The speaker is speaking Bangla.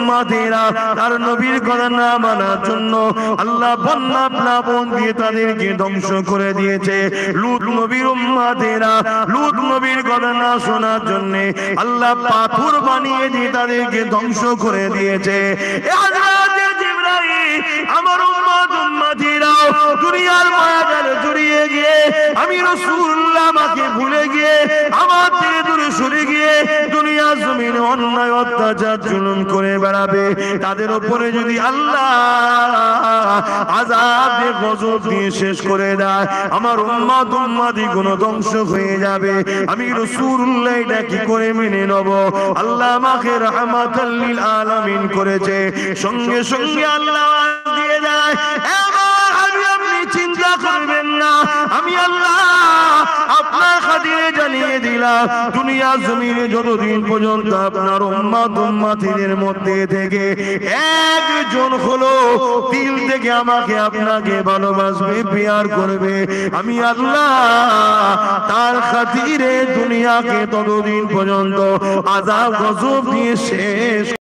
উম্মতেরা তার নবীর কথা না মানার জন্য আল্লাহ বন্যা প্লাবন দিয়ে তাদেরকে ধ্বংস করে দিয়েছে। লূত নবীর উম্মতেরা লূত নবীর কথা না শোনার জন্য আল্লাহ পাথর বানিয়ে দিয়ে তাদেরকে ধ্বংস করে দিয়েছে। আমার উম্মত উম্মতিরা দুনিয়ার মায়াজালে জড়িয়ে গিয়ে আমি রাসূলুল্লাহ আমাকে ভুলে গিয়ে আমার থেকে দূরে সরে গিয়ে দুনিয়া জমিনে অন্যায় অত্যাচার জুলুম করে বেড়াবে। তাদের উপরে যদি আল্লাহ আযাব দিয়ে গজব দিয়ে শেষ করে দেয়, আমার উম্মত উম্মতি গুলো ধ্বংস হয়ে যাবে। আমি রাসূলুল্লাহ এটা কি করে মেনে নেব? আল্লাহ আমাকে রাহমাতাল লিল আলামিন করেছে। সঙ্গে সঙ্গে আল্লাহ দিয়ে যায়, আপনি চিন্তা করবেন না, আমি আল্লাহ আপনার খাতিরে জানিয়ে দিলাম দুনিয়া জমিনে যতদিন পর্যন্ত আপনার উম্মত উম্মতিদের মধ্যে থেকে একজন হলো দিল থেকে আমাকে আপনাকে ভালোবাসবে, প্যার করবে, আমি আল্লাহ তার খাতিরে দুনিয়াকে ততদিন পর্যন্ত আযাব গজব দিয়ে শেষ